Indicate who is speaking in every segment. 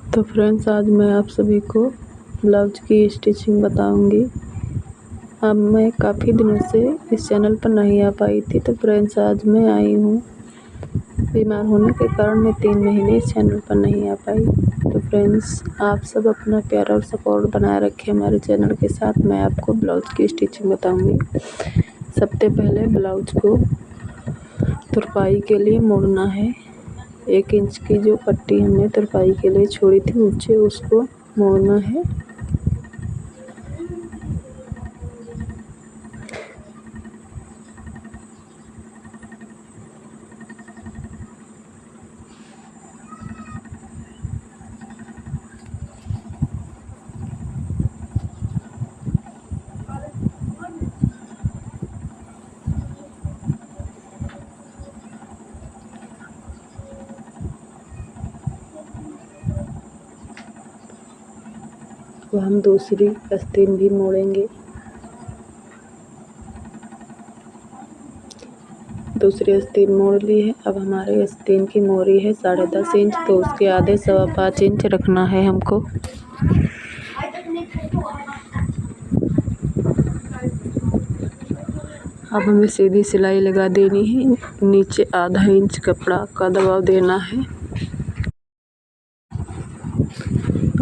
Speaker 1: तो फ्रेंड्स, आज मैं आप सभी को ब्लाउज की स्टिचिंग बताऊंगी। अब मैं काफ़ी दिनों से इस चैनल पर नहीं आ पाई थी, तो फ्रेंड्स आज मैं आई हूँ। बीमार होने के कारण मैं 3 महीने इस चैनल पर नहीं आ पाई। तो फ्रेंड्स, आप सब अपना प्यार और सपोर्ट बनाए रखें हमारे चैनल के साथ। मैं आपको ब्लाउज की स्टिचिंग बताऊंगी। सबसे पहले ब्लाउज को तुरपाई के लिए मोड़ना है। 1 इंच की जो पट्टी हमने तुरपाई के लिए छोड़ी थी नीचे, उसको मोड़ना है। अब हम दूसरी आस्तीन भी मोड़ेंगे। दूसरी आस्तीन मोड़ ली है। अब हमारे आस्तीन की मोरी है 10.5 इंच, तो उसके आधे 5.25 इंच रखना है हमको। अब हमें सीधी सिलाई लगा देनी है। नीचे आधा इंच कपड़ा का दबाव देना है।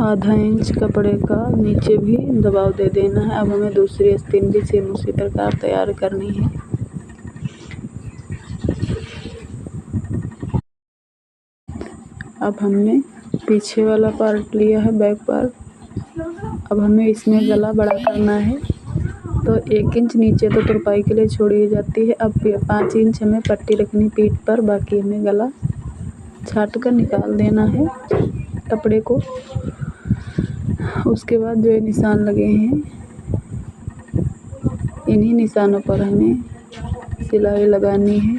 Speaker 1: आधा इंच कपड़े का नीचे भी दबाव दे देना है। अब हमें दूसरी आस्तीन भी सेम उसी प्रकार तैयार करनी है। अब हमने पीछे वाला पार्ट लिया है, बैक पार्ट। अब हमें इसमें गला बड़ा करना है, तो 1 इंच नीचे तो तुरपाई के लिए छोड़ी जाती है। अब 5 इंच हमें पट्टी रखनी पीठ पर, बाकी हमें गला छाट कर निकाल देना है कपड़े को। उसके बाद जो ये निशान लगे हैं, इन्हीं निशानों पर हमें सिलाई लगानी है।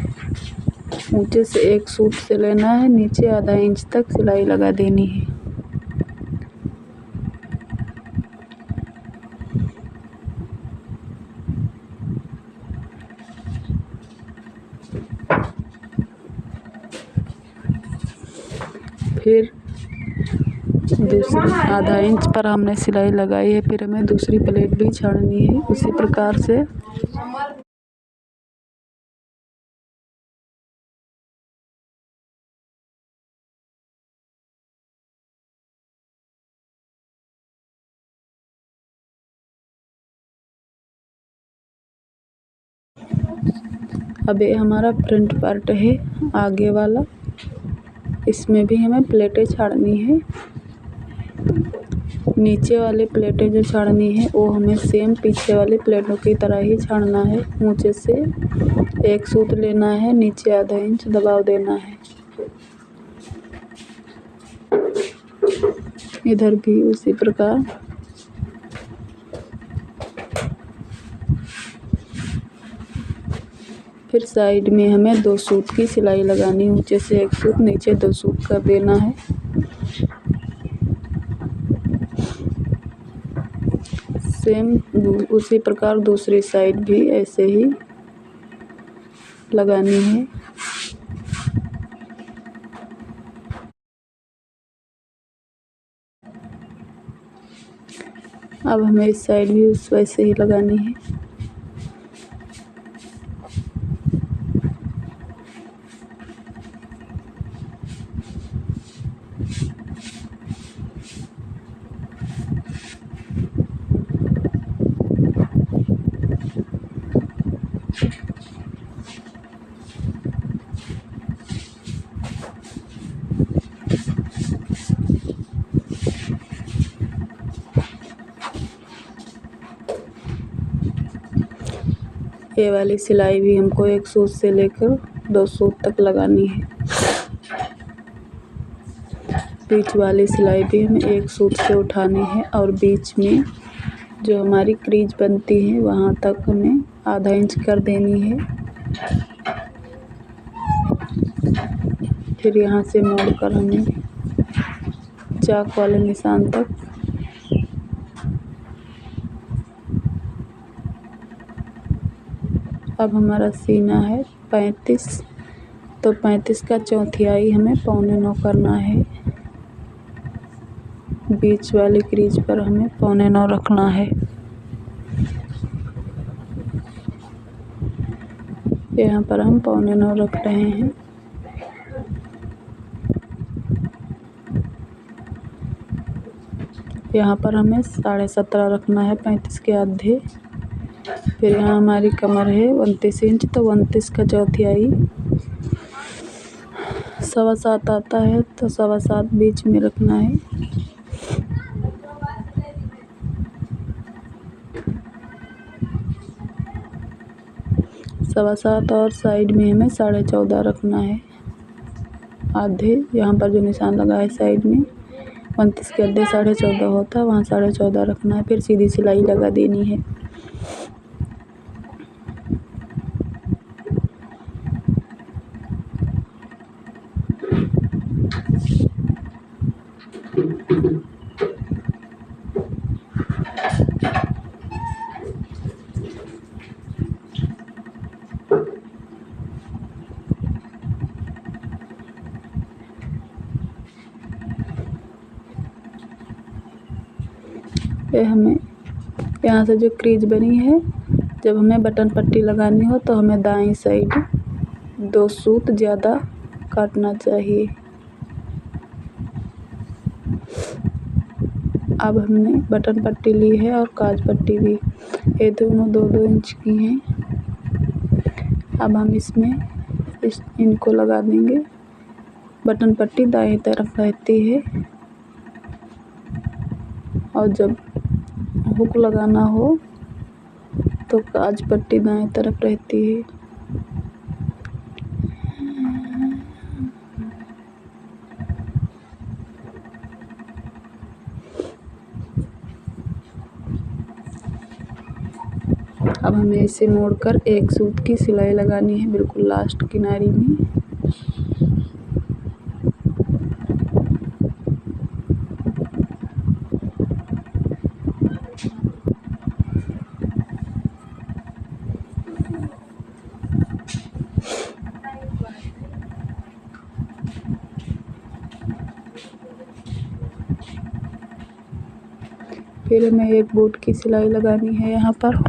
Speaker 1: ऊंचे से एक सूत से लेना है, नीचे आधा इंच तक सिलाई लगा देनी है। फिर दूसरी आधा इंच पर हमने सिलाई लगाई है। फिर हमें दूसरी प्लेट भी छाड़नी है उसी प्रकार से। अब ये हमारा फ्रंट पार्ट है, आगे वाला। इसमें भी हमें प्लेटें छाड़नी है। नीचे वाली प्लेटें जो छाड़नी है वो हमें सेम पीछे वाली प्लेटों की तरह ही छाड़ना है। ऊंचे से एक सूत लेना है, नीचे आधा इंच दबाव देना है। इधर भी उसी प्रकार। फिर साइड में हमें 2 सूत की सिलाई लगानी। ऊंचे से 1 सूत, नीचे 2 सूत कर देना है। सेम उसी प्रकार दूसरी साइड भी ऐसे ही लगानी है। अब हमें इस साइड भी उस वैसे ही लगानी है। ये वाली सिलाई भी हमको 1 सूत से लेकर 2 सूत तक लगानी है। बीच वाली सिलाई भी हमें 1 सूत से उठानी है, और बीच में जो हमारी क्रीज बनती है वहाँ तक हमें आधा इंच कर देनी है। फिर यहाँ से मोड़कर हमें चाक वाले निशान तक अब हमारा सीना है 35, तो 35 का चौथाई हमें 8.25 करना है। बीच वाली क्रीज पर हमें 8.25 रखना है। यहाँ पर हम 8.25 रख रहे हैं। यहाँ पर हमें 17.5 रखना है 35 के आधे। फिर यहाँ हमारी कमर है 29 इंच, तो 29 का चौथाई 7.25 आता है, तो 7.25 बीच में रखना है। सवा सात और साइड में हमें 14.5 रखना है आधे। यहाँ पर जो निशान लगा है साइड में 29 के आधे 14.5 होता है, वहाँ 14.5 रखना है। फिर सीधी सिलाई लगा देनी है। ये हमें यहाँ से जो क्रीज बनी है, जब हमें बटन पट्टी लगानी हो तो हमें दाईं साइड 2 सूत ज़्यादा काटना चाहिए। अब हमने बटन पट्टी ली है और काज पट्टी भी, ये दोनों 2-2 इंच की हैं। अब हम इसमें इनको लगा देंगे। बटन पट्टी दाएं तरफ रहती है और जब हुक लगाना हो तो काज पट्टी दाएं तरफ रहती है। अब हमें इसे मोड़कर एक सूत की सिलाई लगानी है बिल्कुल लास्ट किनारी में। फिर हमें एक बूट की सिलाई लगानी है यहाँ पर।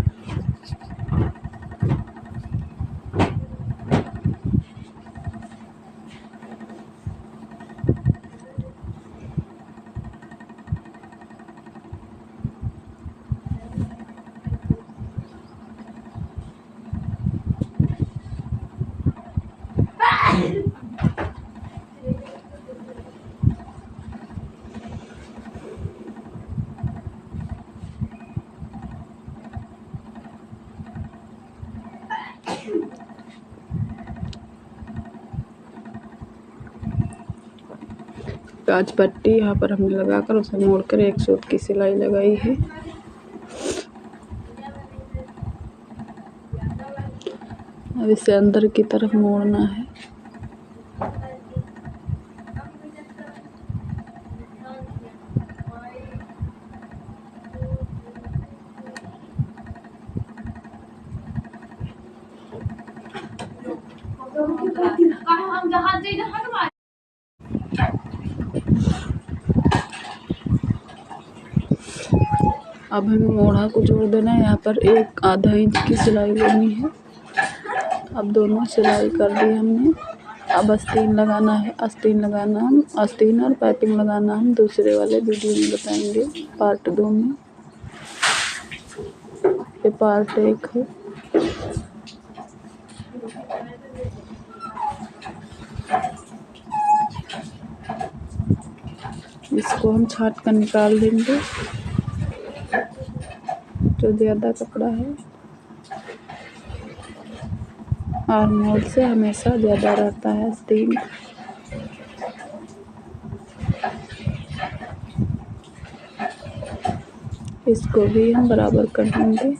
Speaker 1: काज पट्टी यहाँ पर हमने लगाकर उसे मोड़कर एक सूत की सिलाई लगाई है। अब इसे अंदर की तरफ मोड़ना है। अब हमें मोढ़ा को जोड़ देना है। यहाँ पर एक आधा इंच की सिलाई लेनी है। अब दोनों सिलाई कर दी हमने। अब आस्तीन लगाना है। आस्तीन और पाइपिंग लगाना हम दूसरे वाले वीडियो में बताएंगे, पार्ट 2 में। ये पार्ट 1 है। इसको हम छाट कर निकाल देंगे। जो ज़्यादा कपड़ा है आर्म होल से हमेशा ज़्यादा रहता है आस्तीन। इसको भी हम बराबर कर देंगे।